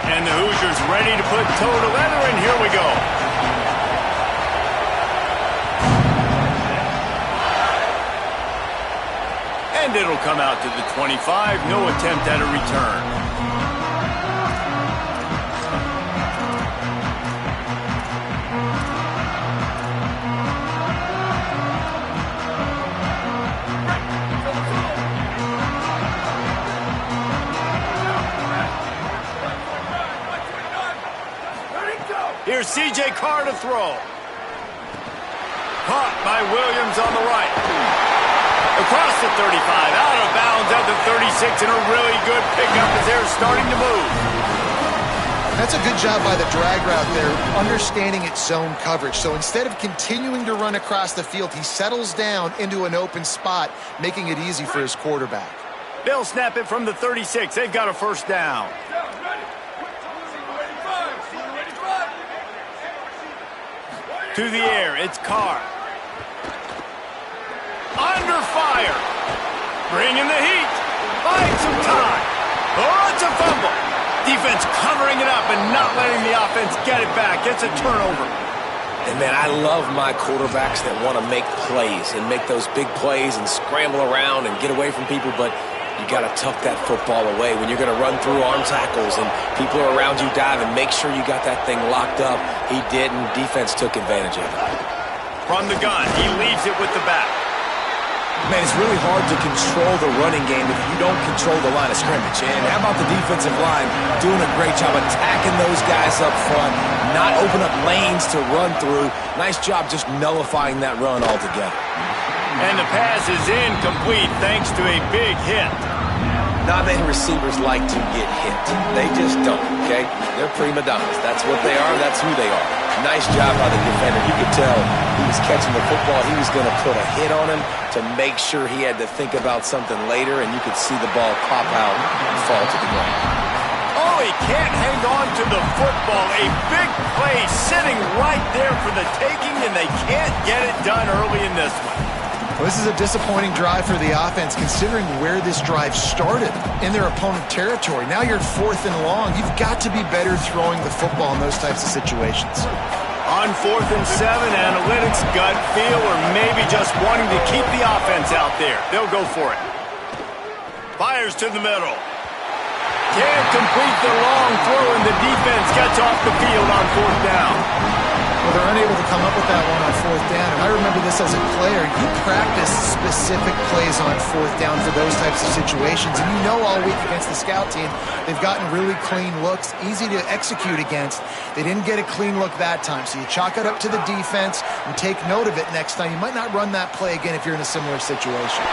And the Hoosiers ready to put toe to leather, and here we go. And it'll come out to the 25. No attempt at a return. Here's C.J. Carr to throw. Caught by Williams on the right. Across the 35, out of bounds at the 36, and a really good pickup as they're starting to move. That's a good job by the drag route there, understanding its zone coverage. So instead of continuing to run across the field, he settles down into an open spot, making it easy for his quarterback. They'll snap it from the 36. They've got a first down. To the air, it's Carr. Under fire. Bringing the heat. Buying some time. Oh, it's a fumble. Defense covering it up and not letting the offense get it back. It's a turnover. And, man, I love my quarterbacks that want to make plays and make those big plays and scramble around and get away from people, but you got to tuck that football away when you're going to run through arm tackles and people are around you diving. Make sure you got that thing locked up. He didn't. Defense took advantage of it. From the gun, he leaves it with the back. Man, it's really hard to control the running game if you don't control the line of scrimmage. And how about the defensive line doing a great job attacking those guys up front, not open up lanes to run through. Nice job just nullifying that run altogether. And the pass is incomplete thanks to a big hit. Not many receivers like to get hit. They just don't, okay? They're prima donnas. That's what they are. That's who they are. Nice job by the defender. You could tell he was catching the football. He was going to put a hit on him to make sure he had to think about something later, and you could see the ball pop out and fall to the ground. Oh, he can't hang on to the football. A big play sitting right there for the taking, and they can't get it done early in this one. Well, this is a disappointing drive for the offense, considering where this drive started in their opponent territory. Now you're 4th and long. You've got to be better throwing the football in those types of situations. On 4th and 7, analytics, gut feel, or maybe just wanting to keep the offense out there. They'll go for it. Fires to the middle. Can't complete the long throw, and the defense gets off the field on 4th down. Well, they're unable to come up with that one on 4th down. And I remember this as a player. You practice specific plays on 4th down for those types of situations. And you know all week against the scout team, they've gotten really clean looks, easy to execute against. They didn't get a clean look that time. So you chalk it up to the defense and take note of it next time. You might not run that play again if you're in a similar situation.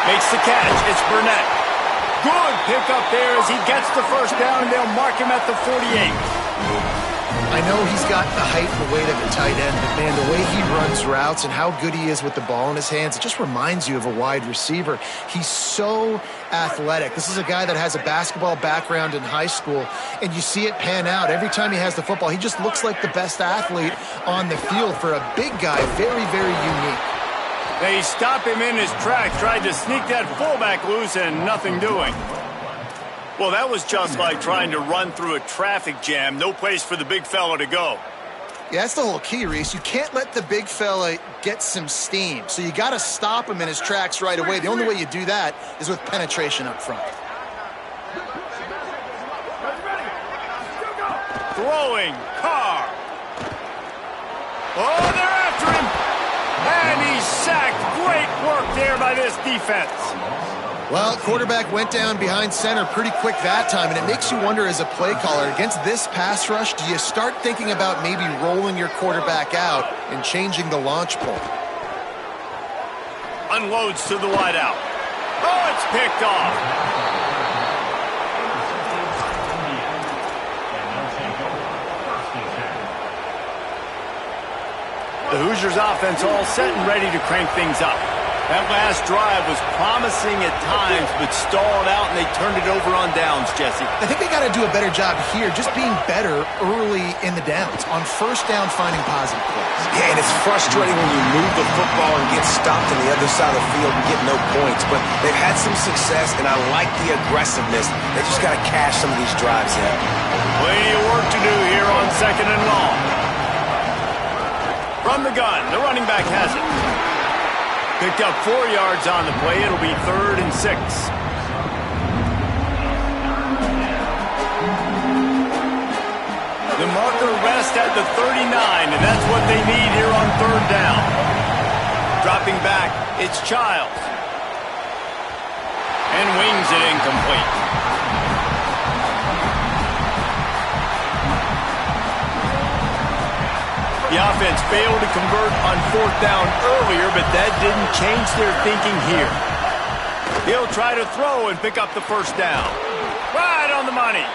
Makes the catch. It's Burnett. Good pickup there as he gets the first down, and they'll mark him at the 48. I know he's got the height and the weight of a tight end, but, man, the way he runs routes and how good he is with the ball in his hands, it just reminds you of a wide receiver. He's so athletic. This is a guy that has a basketball background in high school, and you see it pan out. Every time he has the football, he just looks like the best athlete on the field. For a big guy, very, very unique. They stop him in his tracks, tried to sneak that fullback loose, and nothing doing. Well, that was just like trying to run through a traffic jam. No place for the big fella to go. Yeah, that's the whole key, Reese. You can't let the big fella get some steam. So you got to stop him in his tracks right away. The only way you do that is with penetration up front. Throwing, Carr. Oh, they're after him. And he's sacked. Great work there by this defense. Well, quarterback went down behind center pretty quick that time, and it makes you wonder as a play caller, against this pass rush, do you start thinking about maybe rolling your quarterback out and changing the launch point? Unloads to the wideout. Oh, it's picked off. The Hoosiers offense all set and ready to crank things up. That last drive was promising at times, but stalled out, and they turned it over on downs, Jesse. I think they got to do a better job here, just being better early in the downs. On 1st down, finding positive plays. Yeah, and it's frustrating when you move the football and get stopped on the other side of the field and get no points. But they've had some success, and I like the aggressiveness. They just got to cash some of these drives in. Plenty of work to do here on 2nd and long. From the gun, the running back has it. Picked up 4 yards on the play. It'll be 3rd and 6. The marker rests at the 39, and that's what they need here on 3rd down. Dropping back, it's Childs. And wings it incomplete. The offense failed to convert on 4th down earlier, but that didn't change their thinking here. He'll try to throw and pick up the 1st down. Right on the money.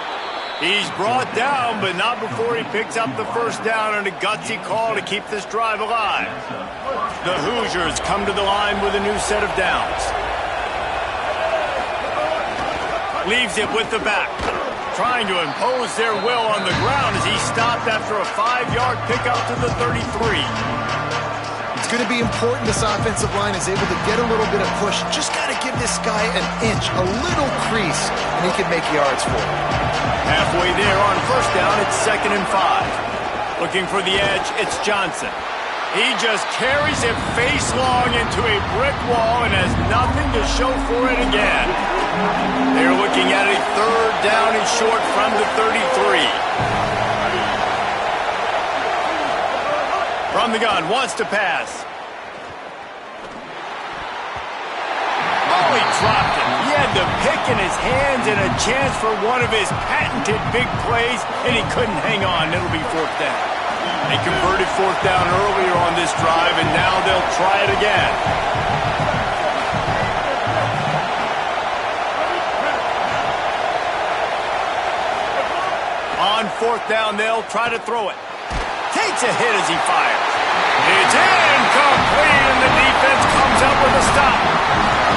He's brought down, but not before he picks up the 1st down on a gutsy call to keep this drive alive. The Hoosiers come to the line with a new set of downs. Leaves it with the back. Trying to impose their will on the ground as he stopped after a 5-yard pickup to the 33. It's going to be important this offensive line is able to get a little bit of push. Just got to give this guy an inch, a little crease, and he can make yards for it. Halfway there on 1st down, it's 2nd and 5. Looking for the edge, it's Johnson. He just carries it face long into a brick wall and has nothing to show for it again. They're looking at a 3rd down and short from the 33. From the gun, wants to pass. Oh, he dropped it. He had the pick in his hands and a chance for one of his patented big plays, and he couldn't hang on. It'll be 4th down. They converted 4th down earlier on this drive, and now they'll try it again. On 4th down, they'll try to throw it. Takes a hit as he fires. It's incomplete, and the defense comes up with a stop.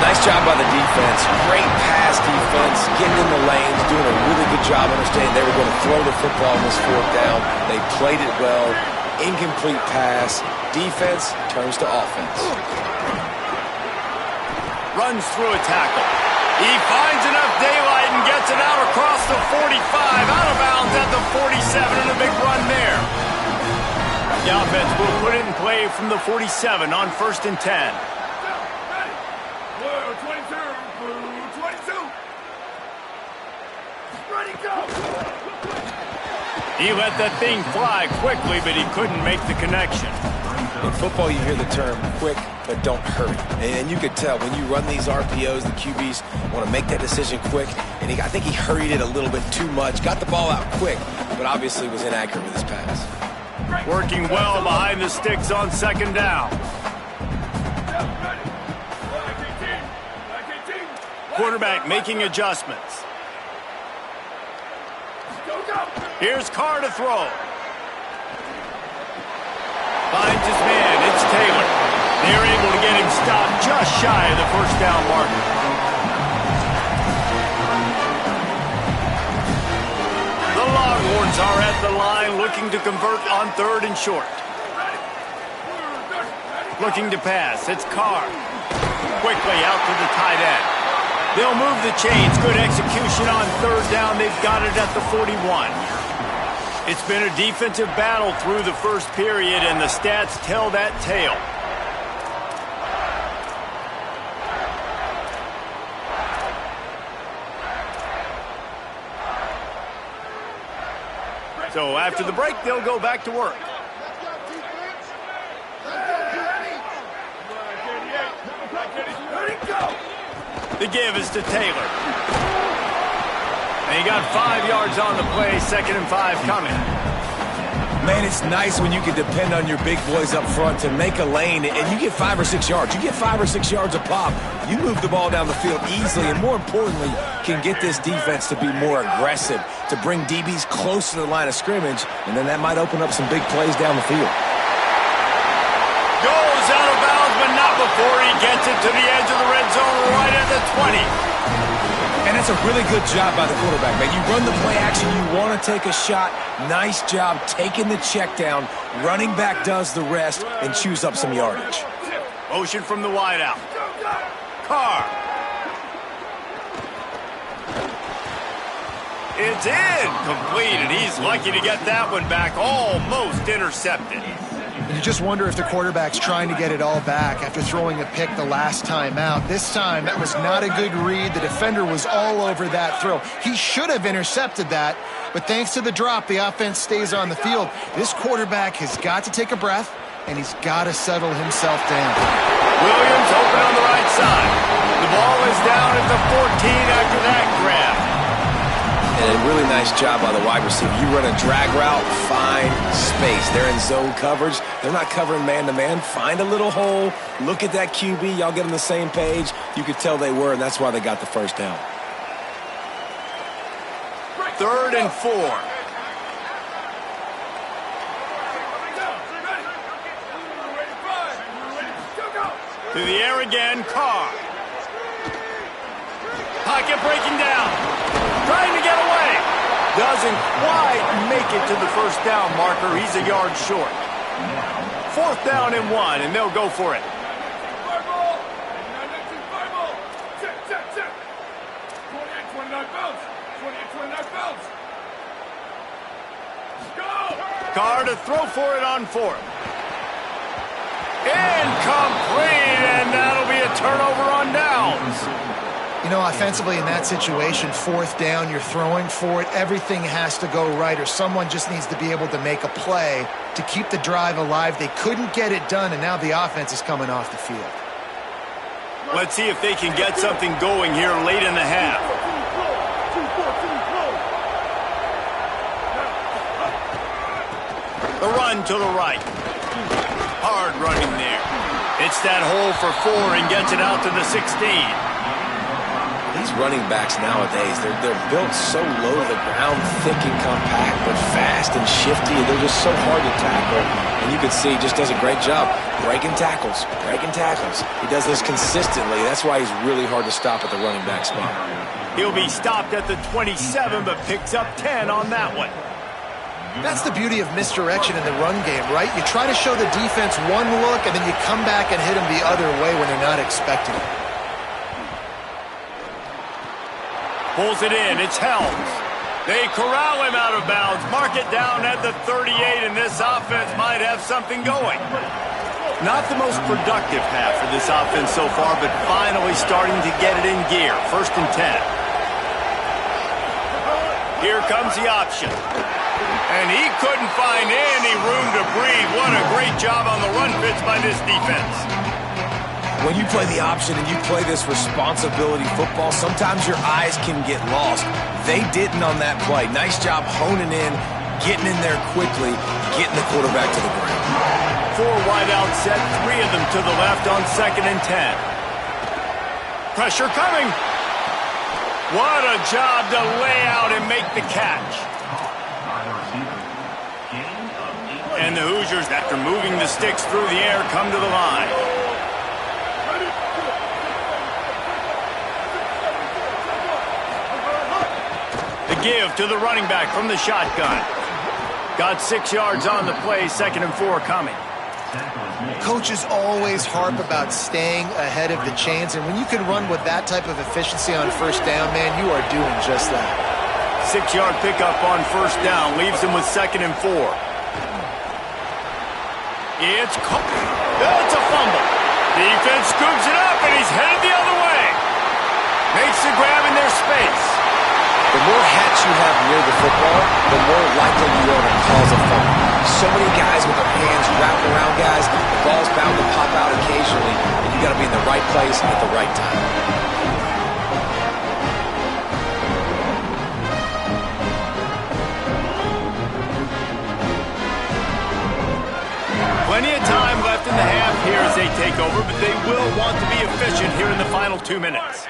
Nice job by the defense. Great pass defense, getting in the lanes, doing a really good job understanding they were going to throw the football on this 4th down. They played it well. Incomplete pass. Defense turns to offense. Runs through a tackle. He finds enough daylight and gets it out across the 45, out of bounds at the 47, and a big run there. The offense will put it in play from the 47 on 1st and 10. He let that thing fly quickly, but he couldn't make the connection. In football, you hear the term quick, but don't hurry. And you could tell when you run these RPOs, the QBs want to make that decision quick. And I think he hurried it a little bit too much. Got the ball out quick, but obviously was inaccurate with his pass. Working well behind the sticks on 2nd down. Quarterback making adjustments. Here's Carr to throw. Finds his man. It's Taylor. They're able to get him stopped just shy of the 1st down marker. The Longhorns are at the line looking to convert on 3rd and short. Looking to pass. It's Carr. Quickly out to the tight end. They'll move the chains. Good execution on 3rd down. They've got it at the 41. It's been a defensive battle through the 1st period, and the stats tell that tale. So after the break, they'll go back to work. The give is to Taylor. And he got 5 yards on the play, 2nd and 5 coming. Man, it's nice when you can depend on your big boys up front to make a lane, and you get 5 or 6 yards. You get 5 or 6 yards a pop. You move the ball down the field easily, and more importantly, can get this defense to be more aggressive, to bring DBs close to the line of scrimmage, and then that might open up some big plays down the field. Goes out of bounds, but not before he gets it to the edge of the red zone right at the 20. And that's a really good job by the quarterback, man. You run the play action, you want to take a shot. Nice job taking the check down. Running back does the rest and chews up some yardage. Motion from the wideout. Carr. It's incomplete, and he's lucky to get that one back, almost intercepted. And you just wonder if the quarterback's trying to get it all back after throwing a pick the last time out. This time, that was not a good read. The defender was all over that throw. He should have intercepted that, but thanks to the drop, the offense stays on the field. This quarterback has got to take a breath, and he's got to settle himself down. Williams open on the right side. The ball is down at the 14 after that grab. And a really nice job by the wide receiver. You run a drag route, find space. They're in zone coverage. They're not covering man-to-man. Find a little hole. Look at that QB. Y'all get on the same page. You could tell they were, and that's why they got the first down. 3rd and 4. To the air again, Carr. Pocket breaking down. Trying to get away. Doesn't quite make it to the first down marker. He's a yard short. 4th down and 1, and they'll go for it. Carr to throw for it on 4th. Incomplete, and that'll be a turnover on downs. You know, offensively in that situation, 4th down, you're throwing for it. Everything has to go right, or someone just needs to be able to make a play to keep the drive alive. They couldn't get it done, and now the offense is coming off the field. Let's see if they can get something going here late in the half. The run to the right. Hard running there. It's that hole for 4 and gets it out to the 16. These running backs nowadays, they're built so low to the ground, thick and compact, but fast and shifty. They're just so hard to tackle. And you can see he just does a great job breaking tackles, breaking tackles. He does this consistently. That's why he's really hard to stop at the running back spot. He'll be stopped at the 27, but picks up 10 on that one. That's the beauty of misdirection in the run game, right? You try to show the defense one look, and then you come back and hit them the other way when they're not expecting it. Pulls it in. It's Helms. They corral him out of bounds. Mark it down at the 38, and this offense might have something going. Not the most productive half for this offense so far, but finally starting to get it in gear. 1st and 10. Here comes the option. And he couldn't find any room to breathe. What a great job on the run fits by this defense. When you play the option and you play this responsibility football, sometimes your eyes can get lost. They didn't on that play. Nice job honing in, getting in there quickly, getting the quarterback to the ground. 4 wide out set, 3 of them to the left on 2nd and 10. Pressure coming. What a job to lay out and make the catch. And the Hoosiers, after moving the sticks through the air, come to the line. The give to the running back from the shotgun. Got 6 yards on the play, 2nd and 4 coming. Coaches always harp about staying ahead of the chains, and when you can run with that type of efficiency on 1st down, man, you are doing just that. 6-yard pickup on 1st down, leaves him with 2nd and 4. It's a fumble. Defense scoops it up, and he's headed the other way. Makes the grab in their space. The more hats you have near the football, the more likely you are to cause a fumble. So many guys with their hands wrapped around guys, the ball's bound to pop out occasionally, and you got to be in the right place at the right time. Plenty of time left in the half here as they take over, but they will want to be efficient here in the final 2 minutes.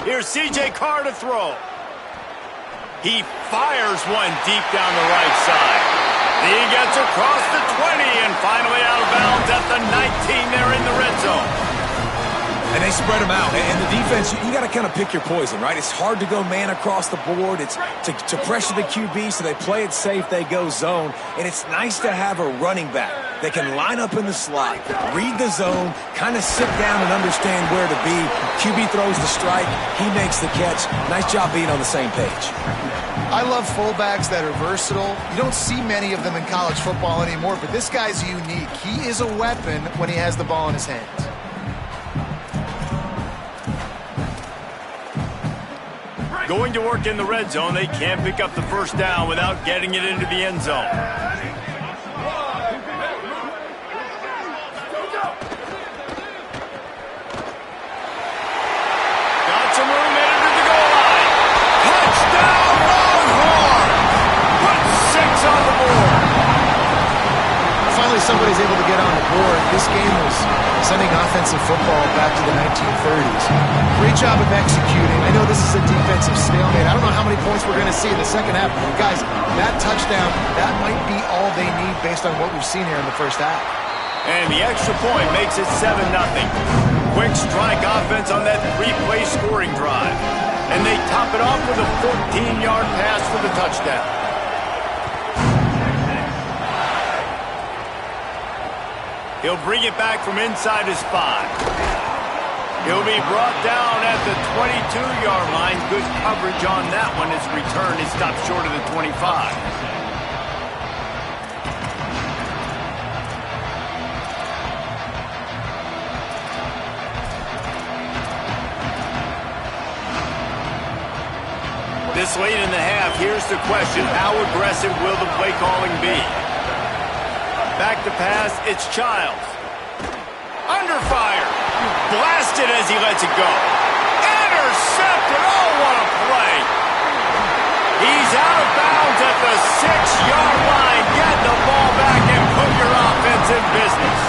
Here's C.J. Carr to throw. He fires one deep down the right side. He gets across the 20 and finally out of bounds at the 19. They're in the red zone. And they spread them out. And the defense, you got to kind of pick your poison, right? It's hard to go man across the board. It's to pressure the QB, so they play it safe, they go zone. And it's nice to have a running back They can line up in the slot, read the zone, kind of sit down and understand where to be. QB throws the strike. He makes the catch. Nice job being on the same page. I love fullbacks that are versatile. You don't see many of them in college football anymore, but this guy's unique. He is a weapon when he has the ball in his hands. Going to work in the red zone, they can't pick up the first down without getting it into the end zone. Got some room headed to the goal line. Touchdown, Longhorn! Put 6 on the board. Finally, somebody's able to get on the board. This game was sending offensive football back to the 1930s. Great job of executing. I know this is a defensive stalemate. I don't know how many points we're going to see in the second half. Guys, that touchdown, that might be all they need based on what we've seen here in the first half. And the extra point makes it 7-0. Quick strike offense on that 3-play scoring drive. And they top it off with a 14-yard pass for the touchdown. He'll bring it back from inside his 5. He'll be brought down at the 22-yard line. Good coverage on that one. His return is stopped short of the 25. This late in the half, here's the question. How aggressive will the play calling be? Back to pass, it's Childs. Under fire. Blasted as he lets it go. Intercepted. Oh, what a play. He's out of bounds at the 6-yard line. Get the ball back and put your offense in business.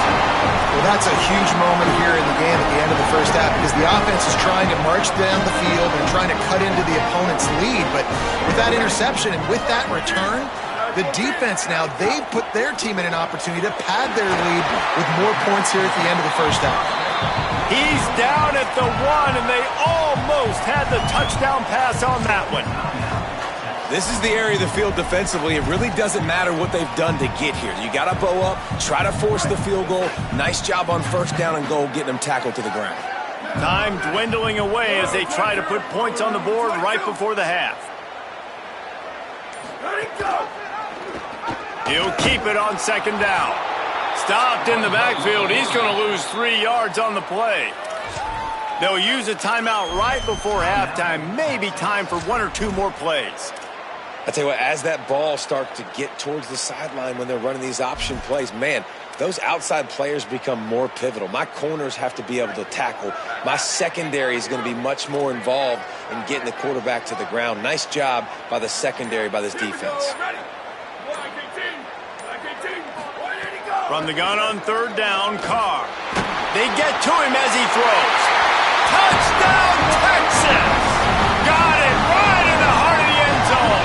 Well, that's a huge moment here in the game at the end of the first half because the offense is trying to march down the field and trying to cut into the opponent's lead. But with that interception and with that return, the defense now, they've put their team in an opportunity to pad their lead with more points here at the end of the first half. He's down at the 1, and they almost had the touchdown pass on that one. This is the area of the field defensively. It really doesn't matter what they've done to get here. You got to bow up, try to force the field goal. Nice job on first down and goal, getting them tackled to the ground. Time dwindling away as they try to put points on the board right before the half. He'll keep it on second down. Stopped in the backfield. He's going to lose 3 yards on the play. They'll use a timeout right before halftime. Maybe time for 1 or 2 more plays. I tell you what, as that ball starts to get towards the sideline when they're running these option plays, man, those outside players become more pivotal. My corners have to be able to tackle. My secondary is going to be much more involved in getting the quarterback to the ground. Nice job by the secondary, by this defense. From the gun on third down, Carr. They get to him as he throws. Touchdown, Texas! Got it right in the heart of the end zone.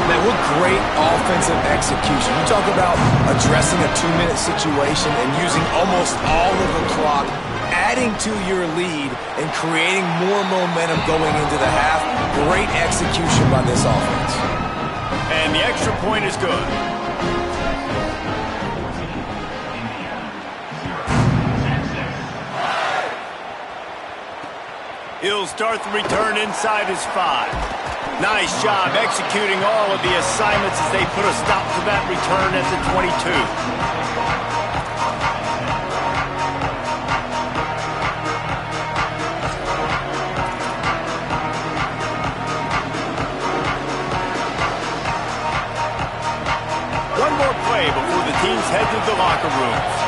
Man, what great offensive execution. You talk about addressing a 2-minute situation and using almost all of the clock, adding to your lead and creating more momentum going into the half. Great execution by this offense. And the extra point is good. He'll start the return inside his 5. Nice job executing all of the assignments as they put a stop to that return at the 22. One more play before the teams head to the locker rooms.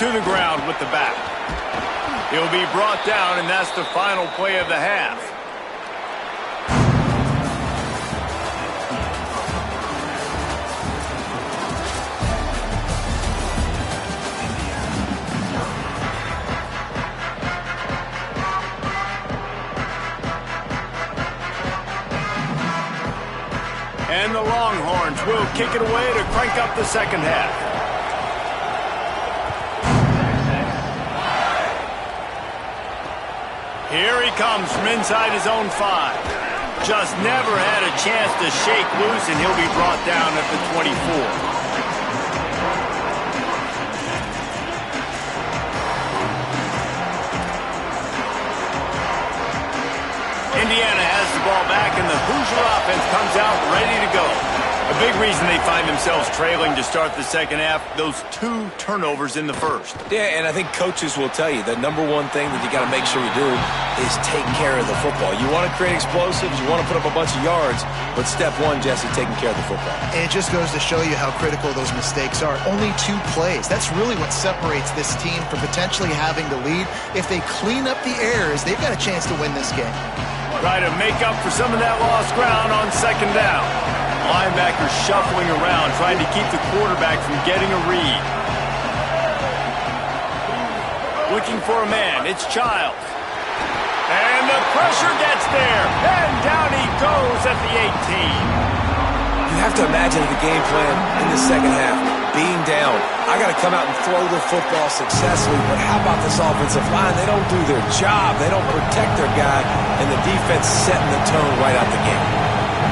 To the ground with the back. He'll be brought down, and that's the final play of the half. And the Longhorns will kick it away to crank up the second half. Here he comes from inside his own 5. just never had a chance to shake loose, and he'll be brought down at the 24. Indiana has the ball back, and the Hoosier offense comes out ready to go. A big reason they find themselves trailing to start the second half, those 2 turnovers in the first. Yeah, and I think coaches will tell you the number one thing that you got to make sure you do is take care of the football. You want to create explosives, you want to put up a bunch of yards, but step one, Jesse, taking care of the football. And it just goes to show you how critical those mistakes are. Only 2 plays. That's really what separates this team from potentially having the lead. If they clean up the errors, they've got a chance to win this game. Try to make up for some of that lost ground on second down. Linebackers shuffling around, trying to keep the quarterback from getting a read. Looking for a man, it's Childs. And the pressure gets there, and down he goes at the 18. You have to imagine the game plan in the second half. Being down, I got to come out and throw the football successfully, but how about this offensive line? They don't do their job. They don't protect their guy, and the defense setting the tone right out the gate.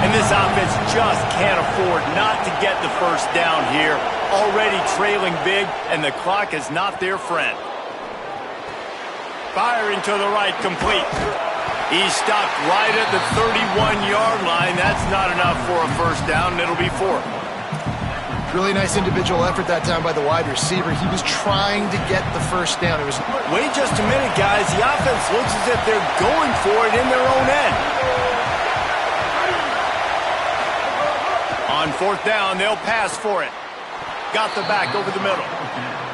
And this offense just can't afford not to get the first down here. Already trailing big, and the clock is not their friend. Firing to the right, complete. He's stopped right at the 31-yard line. That's not enough for a first down, and it'll be 4. Really nice individual effort that time by the wide receiver. He was trying to get the first down. Wait just a minute, guys. The offense looks as if they're going for it in their own end. On fourth down, they'll pass for it. Got the back over the middle.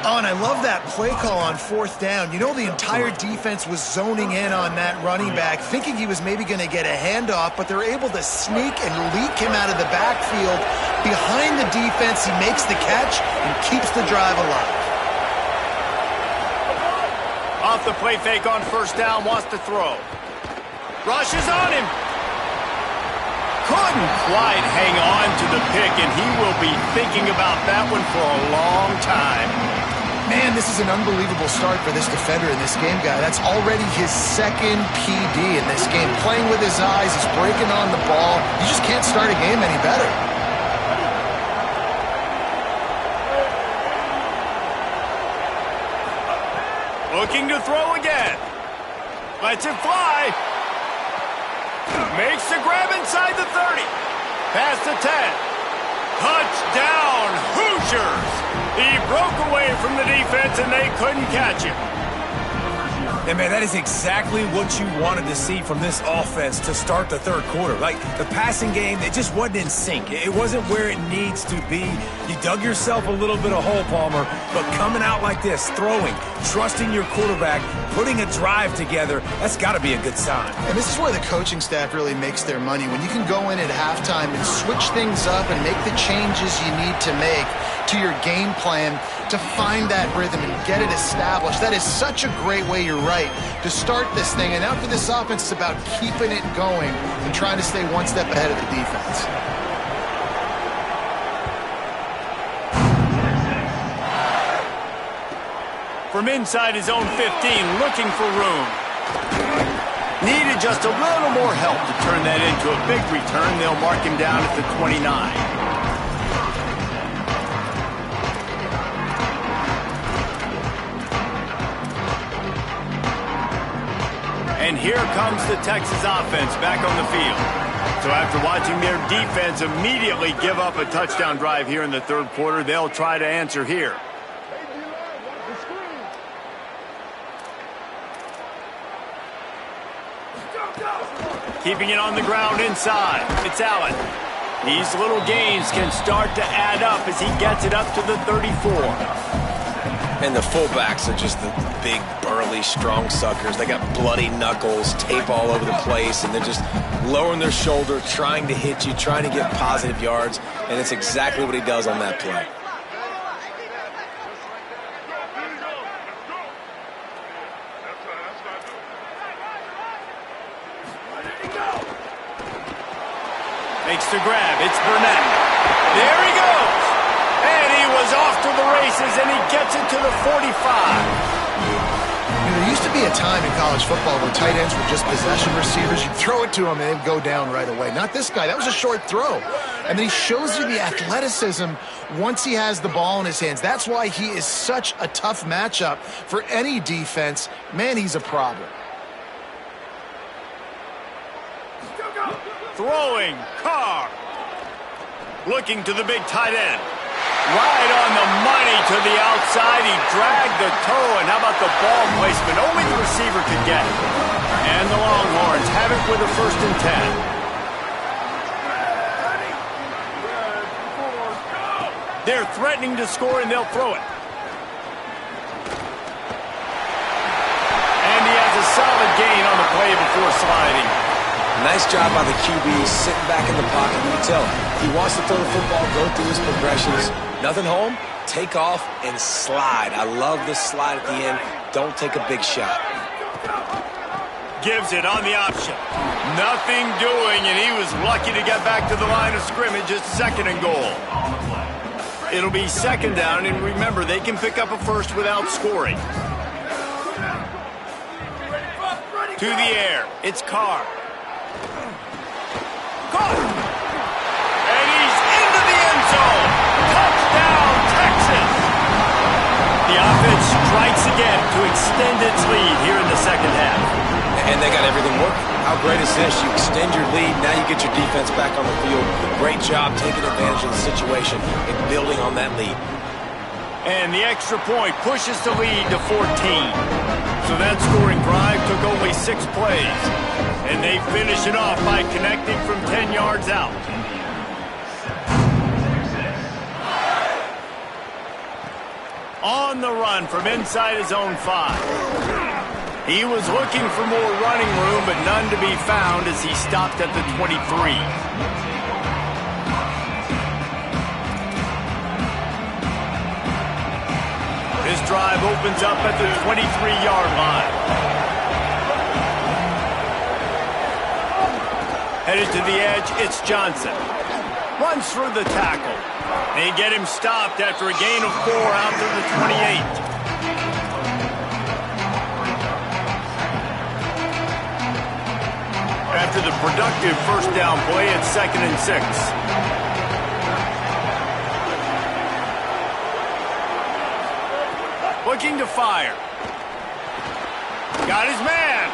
Oh, and I love that play call on fourth down. You know, the entire defense was zoning in on that running back, thinking he was maybe going to get a handoff, but they're able to sneak and leak him out of the backfield. Behind the defense, he makes the catch and keeps the drive alive. Off the play fake on first down, wants to throw. Rush is on him. Couldn't quite hang on to the pick, and he will be thinking about that one for a long time. Man, this is an unbelievable start for this defender in this game, guy. That's already his second PD in this game. Playing with his eyes, he's breaking on the ball. You just can't start a game any better. Looking to throw again. Lets it fly. Makes the grab inside the 30. Past the 10. Touchdown, Hoosiers! He broke away from the defense, and they couldn't catch him. And, man, that is exactly what you wanted to see from this offense to start the third quarter. Like, the passing game, it just wasn't in sync. It wasn't where it needs to be. You dug yourself a little bit of hole, Palmer, but coming out like this, throwing, trusting your quarterback, putting a drive together, that's got to be a good sign. And this is where the coaching staff really makes their money. When you can go in at halftime and switch things up and make the changes you need to make to your game plan to find that rhythm and get it established. That is such a great way, you're right, to start this thing. And now for this offense, it's about keeping it going and trying to stay one step ahead of the defense. From inside his own 15, looking for room. Needed just a little more help to turn that into a big return. They'll mark him down at the 29. And here comes the Texas offense back on the field. So after watching their defense immediately give up a touchdown drive here in the third quarter, they'll try to answer here. Keeping it on the ground inside. It's Allen. These little gains can start to add up as he gets it up to the 34. And the fullbacks are just the big, burly, strong suckers. They got bloody knuckles, tape all over the place, and they're just lowering their shoulder, trying to hit you, trying to get positive yards, and it's exactly what he does on that play. Makes the grab. It's Burnett. There he goes. And he was off to the races, and he gets it to the 45. There used to be a time in college football where tight ends were just possession receivers. You throw it to them and they'd go down right away. Not this guy. That was a short throw. And then he shows you the athleticism once he has the ball in his hands. That's why he is such a tough matchup for any defense. Man, he's a problem. Throwing, Carr. Looking to the big tight end. Right on the money to the outside. He dragged the toe, and how about the ball placement? Only the receiver could get it. And the Longhorns have it with a 1st and 10. They're threatening to score, and they'll throw it. And he has a solid gain on the play before sliding. Nice job by the QB, sitting back in the pocket. You can tell he wants to throw the football, go through his progressions. Nothing home, take off and slide. I love this slide at the end. Don't take a big shot. Gives it on the option. Nothing doing, and he was lucky to get back to the line of scrimmage at 2nd and goal. It'll be 2nd down, and remember, they can pick up a first without scoring. To the air, it's Carr. Caught! And he's into the end zone. Touchdown, Texas! The offense strikes again to extend its lead here in the 2nd half. And they got everything working. How great is this? You extend your lead, now you get your defense back on the field. Great job taking advantage of the situation and building on that lead. And the extra point pushes the lead to 14. So that scoring drive took only 6 plays. And they finish it off by connecting from 10 yards out. On the run from inside his own 5. He was looking for more running room, but none to be found as he stopped at the 23. This drive opens up at the 23-yard line. Headed to the edge, it's Johnson. Runs through the tackle. They get him stopped after a gain of 4 out to the 28. After the productive 1st down play, it's 2nd and 6. Looking to fire. Got his man.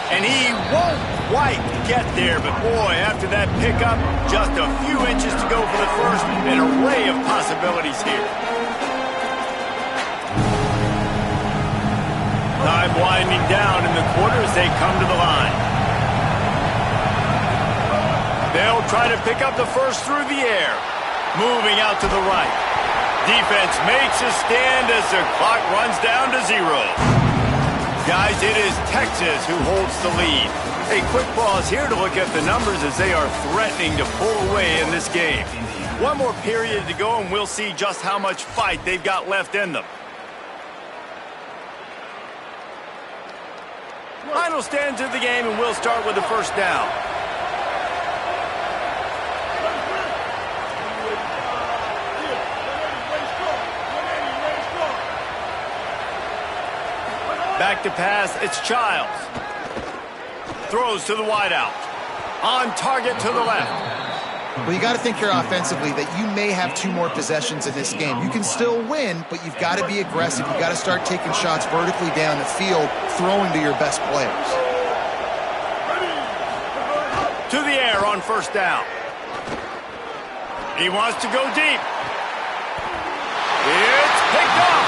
And he won't quite get there, but boy, after that pickup, just a few inches to go for the first. An array of possibilities here. Time winding down in the quarter as they come to the line. They'll try to pick up the first through the air. Moving out to the right. Defense makes a stand as the clock runs down to 0. Guys, it is Texas who holds the lead. A quick pause here to look at the numbers as they are threatening to pull away in this game. One more period to go and we'll see just how much fight they've got left in them. Final stands of the game, and we'll start with the 1st down. Back to pass, it's Childs. Throws to the wideout. On target to the left. Well, you got to think here offensively that you may have 2 more possessions in this game. You can still win, but you've got to be aggressive. You've got to start taking shots vertically down the field, throwing to your best players. To the air on 1st down. He wants to go deep. It's picked off.